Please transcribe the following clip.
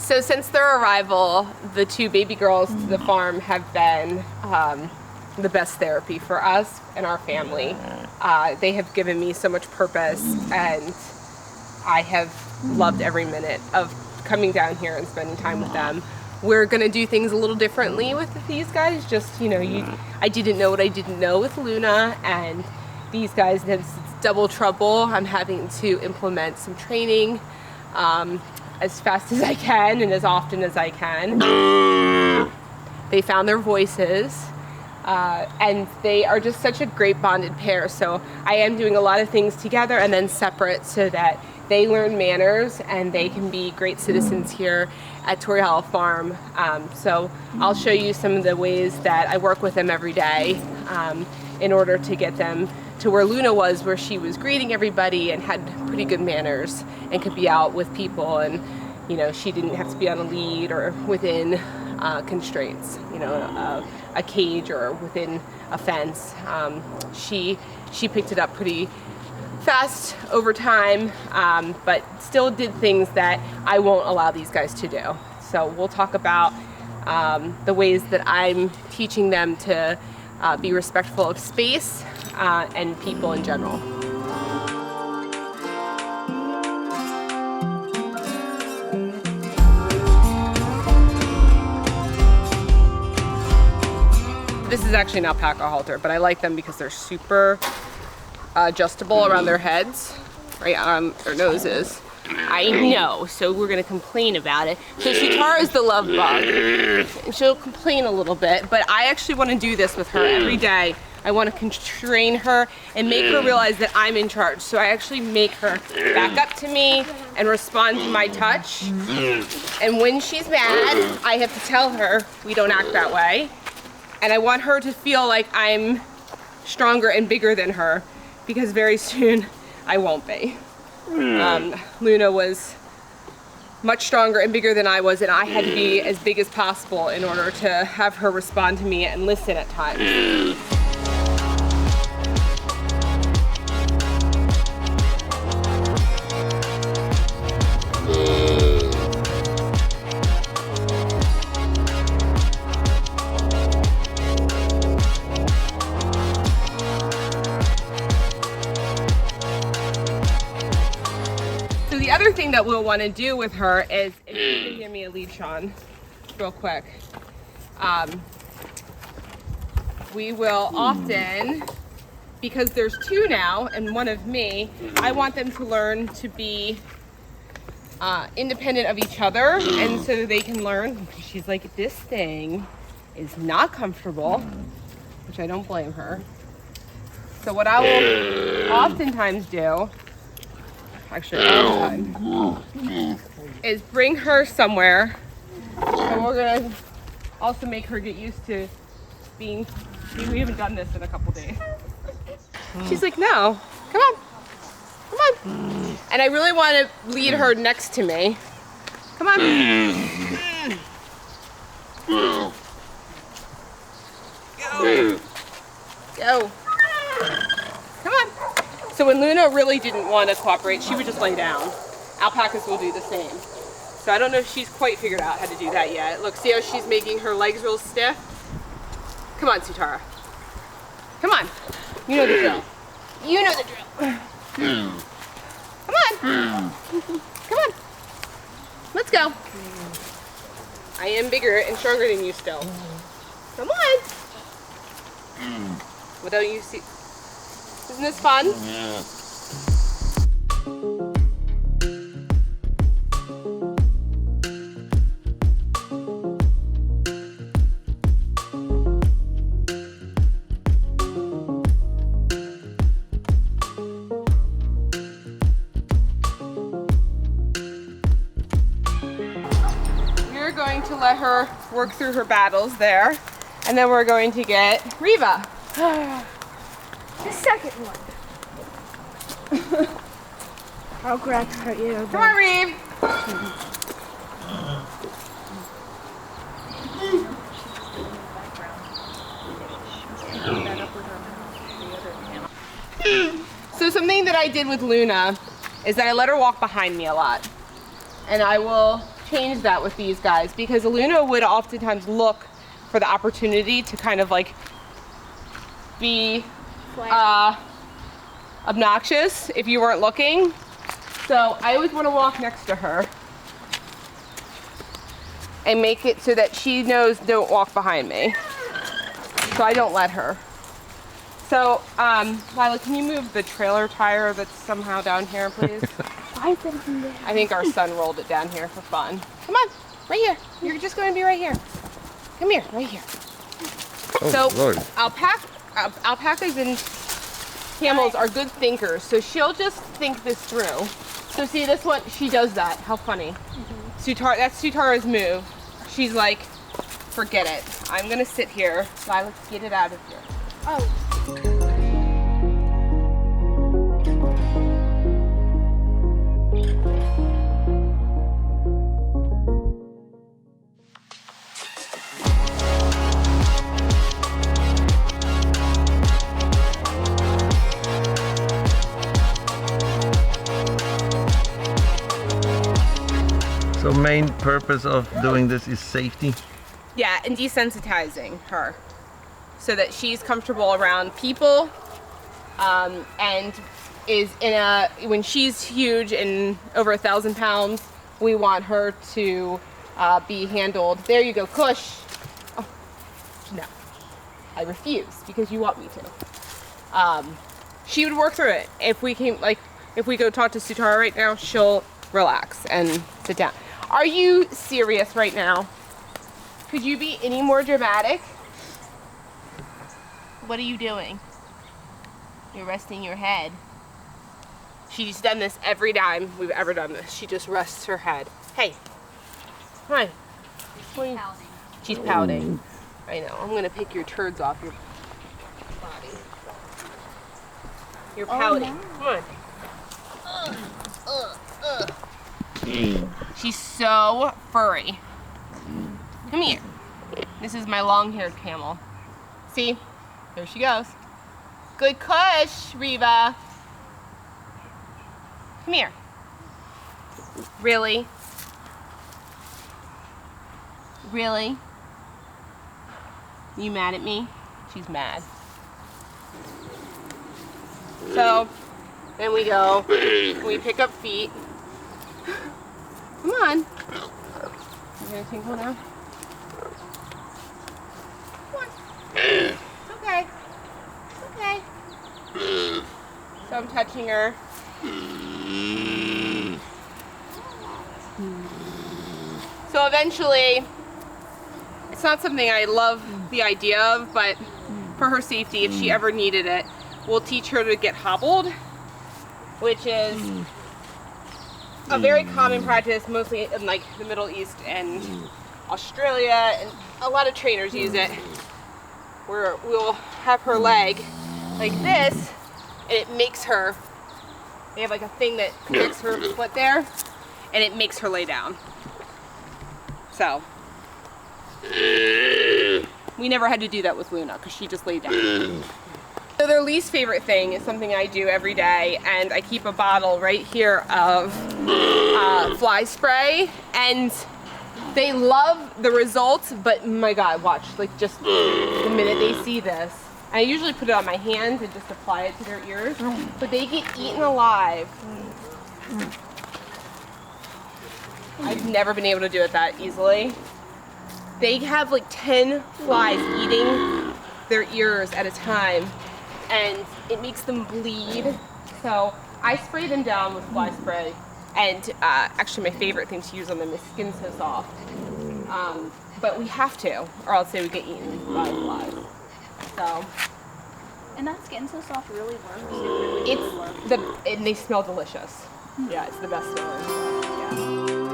So since their arrival, the two baby girls to the farm have been the best therapy for us and our family. They have given me so much purpose, and I have loved every minute of coming down here and spending time with them. We're gonna do things a little differently with these guys. Just, you know, I didn't know what I didn't know with Luna, and these guys have double trouble. I'm having to implement some training as fast as I can and as often as I can. They found their voices, and they are just such a great bonded pair. So I am doing a lot of things together and then separate so that they learn manners and they can be great citizens here at Torrey Hollow Farm. So I'll show you some of the ways that I work with them every day in order to get them to where Luna was, where she was greeting everybody and had pretty good manners and could be out with people, and you know, she didn't have to be on a lead or within constraints, you know, a cage or within a fence. She picked it up pretty fast over time, but still did things that I won't allow these guys to do. So we'll talk about the ways that I'm teaching them to be respectful of space and people in general. This is actually an alpaca halter, but I like them because they're super adjustable around their heads, right on their noses. I know, so we're gonna complain about it. So Sutara is the love bug, and she'll complain a little bit, but I actually wanna do this with her every day. I wanna train her and make her realize that I'm in charge. So I actually make her back up to me and respond to my touch. And when she's mad, I have to tell her we don't act that way. And I want her to feel like I'm stronger and bigger than her, because very soon I won't be. Luna was much stronger and bigger than I was, and I had to be as big as possible in order to have her respond to me and listen at times. The other thing that we'll want to do with her is, if you can give me a lead, Sean, real quick. We will often, because there's two now and one of me, I want them to learn to be independent of each other, and so they can learn. She's like, this thing is not comfortable, which I don't blame her. So what I will oftentimes do, actually all the time, is bring her somewhere, and we're gonna also make her get used to being, we haven't done this in a couple days. She's like, no, come on, come on. And I really want to lead her next to me. Come on. Go. Go. Come on. So when Luna really didn't want to cooperate, she would just lay down. Alpacas will do the same. So I don't know if she's quite figured out how to do that yet. Look, see how she's making her legs real stiff? Come on, Sutara. Come on. You know the drill. You know the drill. Come on. Come on. Let's go. I am bigger and stronger than you still. Come on. Well, don't you see? Isn't this fun? Yeah. We're going to let her work through her battles there, and then we're going to get Reva. The second one. I'll grab her ear. Come on, Reeve. So something that I did with Luna is that I let her walk behind me a lot. And I will changed that with these guys because Luna would oftentimes look for the opportunity to kind of like be obnoxious if you weren't looking. So I always want to walk next to her and make it so that she knows don't walk behind me. So I don't let her. So, Lila, can you move the trailer tire that's somehow down here, please? Why is it in there? I think our son rolled it down here for fun. Come on, right here. You're just going to be right here. Come here, right here. Oh, So, Lord. alpacas and camels are good thinkers, so she'll just think this through. So see this one, she does that. How funny. That's Sutara's move. She's like, forget it. I'm gonna sit here. Lila, get it out of here. Oh. So main purpose of doing this is safety. Yeah, and desensitizing her so that she's comfortable around people and is in when she's huge and over 1,000 pounds, we want her to be handled. There you go, Kush. Oh, no, I refuse because you want me to. She would work through it. If we go talk to Sutara right now, she'll relax and sit down. Are you serious right now? Could you be any more dramatic? What are you doing? You're resting your head. She's done this every time we've ever done this. She just rests her head. Hey, come on. Pouting. She's pouting. I know. I'm gonna pick your turds off your body. You're pouting. No. Come on. She's so furry. Come here. This is my long-haired camel. See? There she goes. Good Kush, Reva. Come here. Really? Really? You mad at me? She's mad. So, then we go, we pick up feet. Come on. You gonna tinkle now? Come on. It's okay. It's okay. So I'm touching her. So eventually, it's not something I love the idea of, but for her safety, if she ever needed it, we'll teach her to get hobbled, which is a very common practice, mostly in like the Middle East and Australia, and a lot of trainers use it, where we'll have her leg like this, and it makes her, they have like a thing that connects her foot there, and it makes her lay down. So, we never had to do that with Luna, because she just laid down. So their least favorite thing is something I do every day, and I keep a bottle right here of fly spray, and they love the results, but my God, watch, like just the minute they see this, I usually put it on my hands and just apply it to their ears, but they get eaten alive. I've never been able to do it that easily. They have like 10 flies eating their ears at a time, and it makes them bleed. So I spray them down with fly spray, and actually my favorite thing to use on them is Skin So Soft. But we have to, or else they would get eaten by flies. So. And that Skin So Soft really works. It really It's works. and they smell delicious. Yeah, it's the best smelling. Yeah.